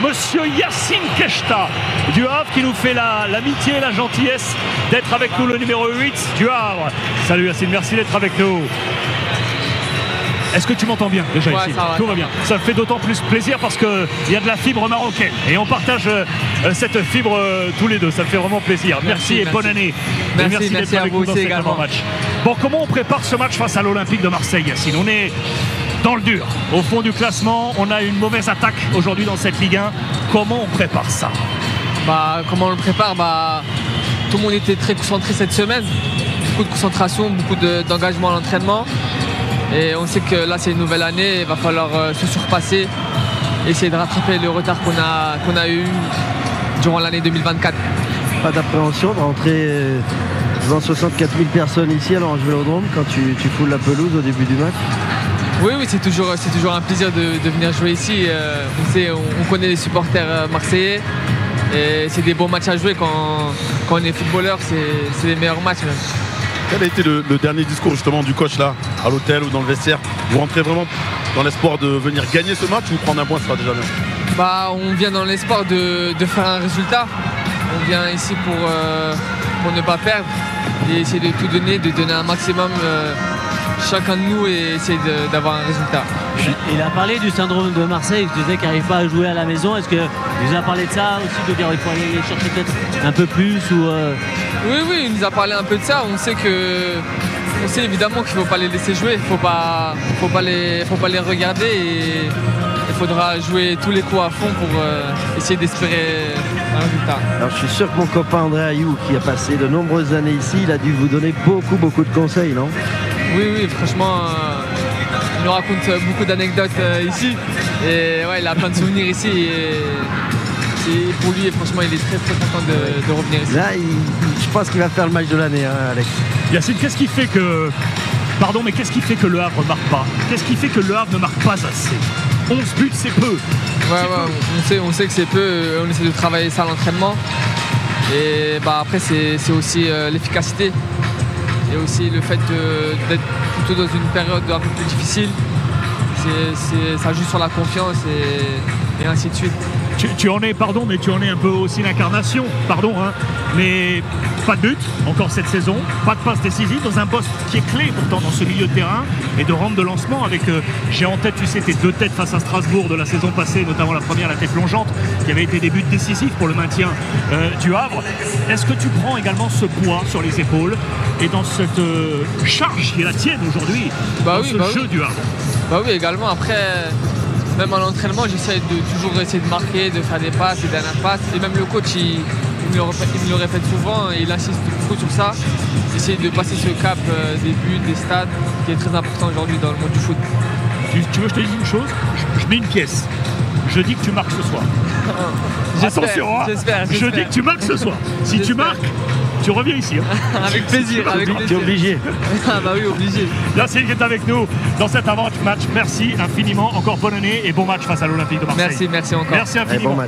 Monsieur Yacine Keshta du Havre qui nous fait l'amitié et la gentillesse d'être avec nous, le numéro 8 du Havre. Salut Yacine, merci d'être avec nous. Est-ce que tu m'entends bien déjà ici? Tout va bien. Ça me fait d'autant plus plaisir parce qu'il y a de la fibre marocaine et on partage cette fibre tous les deux. Ça me fait vraiment plaisir. Merci et bonne année. Merci d'être avec nous dans cet avant-match. Bon, comment on prépare ce match face à l'Olympique de Marseille, Yacine? On est dans le dur, au fond du classement. On a une mauvaise attaque aujourd'hui dans cette Ligue 1. Comment on prépare ça? Comment on le prépare? Tout le monde était très concentré cette semaine. Beaucoup de concentration, beaucoup d'engagement à l'entraînement. Et on sait que là c'est une nouvelle année, il va falloir se surpasser, essayer de rattraper le retard qu'on a eu durant l'année 2024. Pas d'appréhension de rentrer devant 64 000 personnes ici à l'Orange Vélodrome quand tu foules la pelouse au début du match? Oui, c'est toujours un plaisir de venir jouer ici. On connaît les supporters marseillais et c'est des bons matchs à jouer quand on est footballeur, c'est les meilleurs matchs même. Quel a été le dernier discours justement du coach là, à l'hôtel ou dans le vestiaire? Vous rentrez vraiment dans l'espoir de venir gagner ce match ou prendre un point, ça sera déjà bien? On vient dans l'espoir de faire un résultat. On vient ici pour ne pas perdre et essayer de tout donner, de donner un maximum chacun de nous et essayer d'avoir un résultat. Il a parlé du syndrome de Marseille, il disait qu'il n'arrive pas à jouer à la maison. Est-ce qu'il vous a parlé de ça aussi, de dire qu'il faut aller les chercher peut-être un peu plus Oui, il nous a parlé un peu de ça. On sait évidemment qu'il ne faut pas les laisser jouer, il ne faut pas les regarder et il faudra jouer tous les coups à fond pour essayer d'espérer un résultat. Alors je suis sûr que mon copain André Ayou, qui a passé de nombreuses années ici, il a dû vous donner beaucoup de conseils, non? Oui, franchement, il nous raconte beaucoup d'anecdotes ici et il a plein de souvenirs ici et pour lui, franchement, il est très content de revenir ici. Là, je pense qu'il va faire le match de l'année, Alex. Yacine, qu'est-ce qui fait que le Havre ne marque pas? Qu'est-ce qui fait que le Havre ne marque pas assez? 11 buts, c'est peu. On sait que c'est peu, on essaie de travailler ça à l'entraînement et après c'est aussi l'efficacité. Et aussi le fait d'être plutôt dans une période un peu plus difficile, ça joue sur la confiance et ainsi de suite. Tu en es, mais tu en es un peu aussi l'incarnation, mais pas de but encore cette saison, pas de passe décisive dans un poste qui est clé pourtant dans ce milieu de terrain et de rampe de lancement avec, j'ai en tête, tes 2 têtes face à Strasbourg de la saison passée, notamment la première, la tête plongeante, qui avait été des buts décisifs pour le maintien du Havre. Est-ce que tu prends également ce poids sur les épaules et dans cette charge qui est la tienne aujourd'hui, jeu du Havre? Oui, également. Après, même à l'entraînement, j'essaie de toujours essayer de marquer, de faire des passes, des dernières passes. Et même le coach, il me le répète souvent et il insiste beaucoup sur ça. Essayer de passer ce cap des buts, des stades, qui est très important aujourd'hui dans le monde du foot. Tu veux que je te dise une chose? Je mets une pièce. Je dis que tu marques ce soir. Attention, j'espère. Je dis que tu marques ce soir. Si tu marques, tu reviens ici. Avec plaisir. Tu es obligé. Oui, obligé. Yacine qui est avec nous dans cet avant-match. Merci infiniment. Encore bonne année et bon match face à l'Olympique de Marseille. Merci encore. Merci infiniment. Bon match.